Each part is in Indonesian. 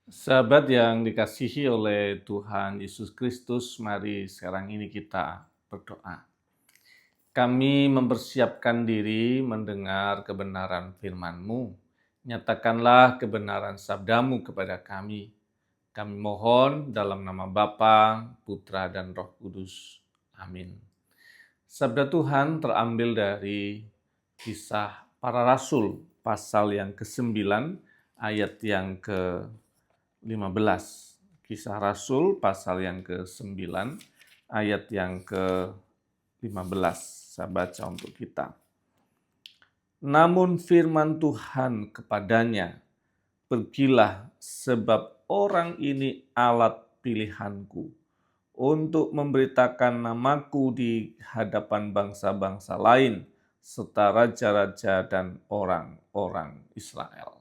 Sahabat yang dikasihi oleh Tuhan Yesus Kristus, mari sekarang ini kita berdoa. Kami mempersiapkan diri mendengar kebenaran firman-Mu. Nyatakanlah kebenaran sabdamu kepada kami. Kami mohon dalam nama Bapa, Putra, dan Roh Kudus. Amin. Sabda Tuhan terambil dari Kisah Para Rasul, pasal yang ke-9, ayat yang ke-15. Kisah Rasul pasal yang ke-9 ayat yang ke-15. Saya baca untuk kita. Namun firman Tuhan kepadanya, "Pergilah, sebab orang ini alat pilihanku untuk memberitakan namaku di hadapan bangsa-bangsa lain, serta raja-raja dan orang-orang Israel."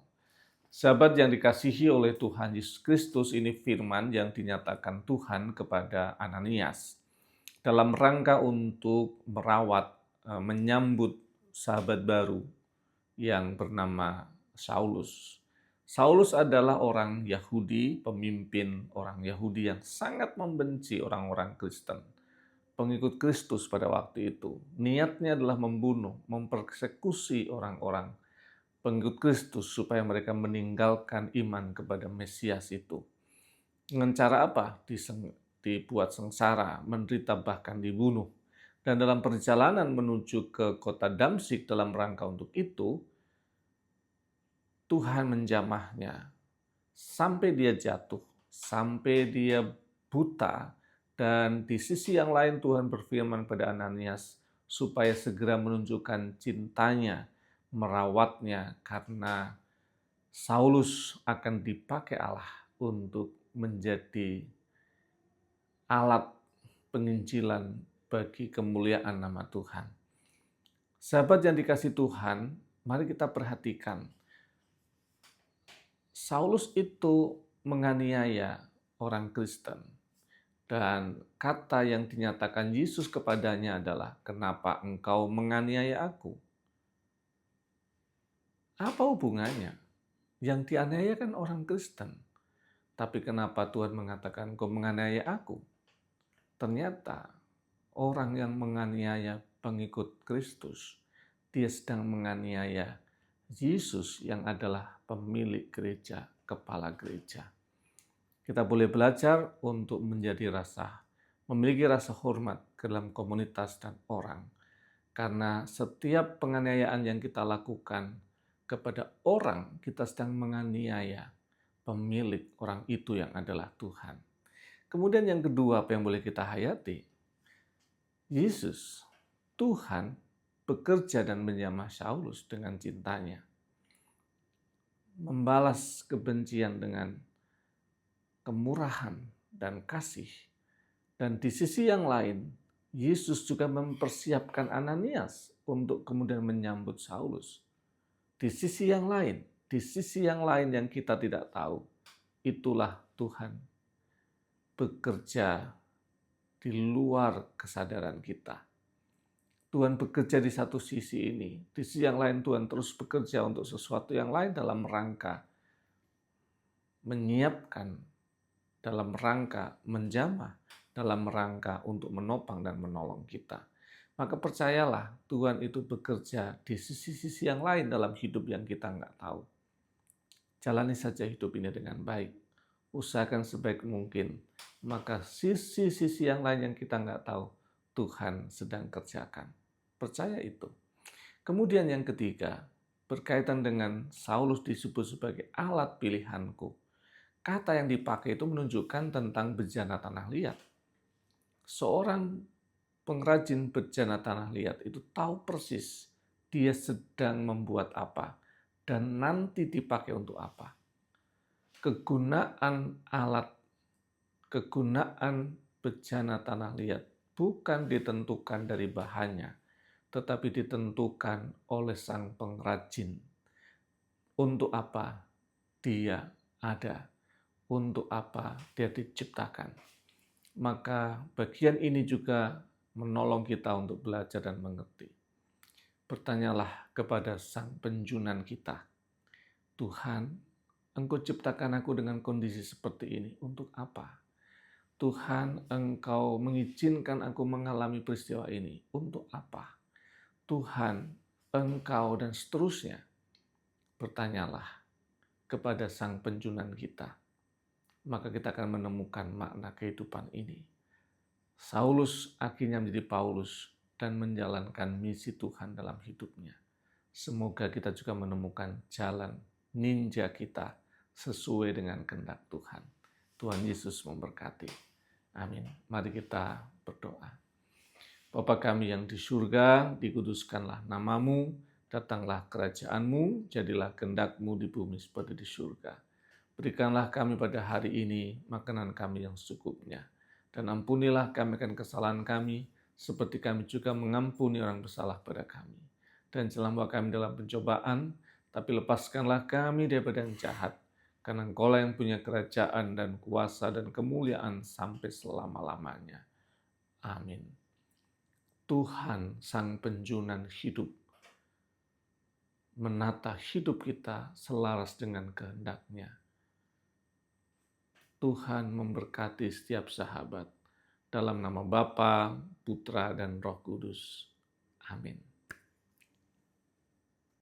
Sahabat yang dikasihi oleh Tuhan Yesus Kristus, ini firman yang dinyatakan Tuhan kepada Ananias dalam rangka untuk merawat, menyambut sahabat baru yang bernama Saulus. Saulus adalah orang Yahudi, pemimpin orang Yahudi yang sangat membenci orang-orang Kristen, pengikut Kristus pada waktu itu. Niatnya adalah membunuh, mempersekusi orang-orang pengikut Kristus supaya mereka meninggalkan iman kepada Mesias itu. Dengan cara apa? Dibuat sengsara, menderita, bahkan dibunuh. Dan dalam perjalanan menuju ke kota Damsyik dalam rangka untuk itu, Tuhan menjamahnya sampai dia jatuh, sampai dia buta. Dan di sisi yang lain Tuhan berfirman pada Ananias supaya segera menunjukkan cintanya, merawatnya, karena Saulus akan dipakai Allah untuk menjadi alat penginjilan bagi kemuliaan nama Tuhan. Sahabat yang dikasih Tuhan, mari kita perhatikan. Saulus itu menganiaya orang Kristen. Dan kata yang dinyatakan Yesus kepadanya adalah, "Kenapa engkau menganiaya aku?" Apa hubungannya? Yang dianiaya kan orang Kristen. Tapi kenapa Tuhan mengatakan kau menganiaya aku? Ternyata orang yang menganiaya pengikut Kristus, dia sedang menganiaya Yesus yang adalah pemilik gereja, kepala gereja. Kita boleh belajar untuk memiliki rasa hormat ke dalam komunitas dan orang. Karena setiap penganiayaan yang kita lakukan kepada orang, kita sedang menganiaya pemilik orang itu yang adalah Tuhan. Kemudian yang kedua, apa yang boleh kita hayati? Yesus, Tuhan, bekerja dan menjamah Saulus dengan cintanya. Membalas kebencian dengan kemurahan dan kasih. Dan di sisi yang lain, Yesus juga mempersiapkan Ananias untuk kemudian menyambut Saulus. Di sisi yang lain yang kita tidak tahu, itulah Tuhan bekerja di luar kesadaran kita. Tuhan bekerja di satu sisi ini, di sisi yang lain Tuhan terus bekerja untuk sesuatu yang lain dalam rangka menyiapkan, dalam rangka menjamah, dalam rangka untuk menopang dan menolong kita. Maka percayalah, Tuhan itu bekerja di sisi-sisi yang lain dalam hidup yang kita nggak tahu. Jalani saja hidup ini dengan baik. Usahakan sebaik mungkin. Maka sisi-sisi yang lain yang kita nggak tahu, Tuhan sedang kerjakan. Percaya itu. Kemudian yang ketiga, berkaitan dengan Saulus disebut sebagai alat pilihanku. Kata yang dipakai itu menunjukkan tentang bejana tanah liat. Seorang pengrajin bejana tanah liat itu tahu persis dia sedang membuat apa dan nanti dipakai untuk apa. Kegunaan bejana tanah liat bukan ditentukan dari bahannya, tetapi ditentukan oleh sang pengrajin. Untuk apa dia ada, untuk apa dia diciptakan. Maka bagian ini juga menolong kita untuk belajar dan mengerti. Bertanyalah kepada sang penjunan kita, Tuhan, Engkau ciptakan aku dengan kondisi seperti ini. Untuk apa? Tuhan, Engkau mengizinkan aku mengalami peristiwa ini. Untuk apa? Tuhan, Engkau, dan seterusnya. Bertanyalah kepada Sang Penjunan kita. Maka kita akan menemukan makna kehidupan ini. Saulus akhirnya menjadi Paulus dan menjalankan misi Tuhan dalam hidupnya. Semoga kita juga menemukan jalan ninja kita sesuai dengan kehendak Tuhan. Tuhan Yesus memberkati. Amin. Mari kita berdoa. Bapa kami yang di surga, dikuduskanlah namamu, datanglah kerajaanmu, jadilah kehendak-Mu di bumi seperti di surga. Berikanlah kami pada hari ini makanan kami yang secukupnya. Dan ampunilah kami akan kesalahan kami, seperti kami juga mengampuni orang bersalah pada kami. Dan jangan bawa kami dalam pencobaan, tapi lepaskanlah kami daripada yang jahat. Karena Engkaulah yang punya kerajaan dan kuasa dan kemuliaan sampai selama-lamanya. Amin. Tuhan Sang Penjunan hidup menata hidup kita selaras dengan kehendak-Nya. Tuhan memberkati setiap sahabat. Dalam nama Bapa, Putra, dan Roh Kudus. Amin.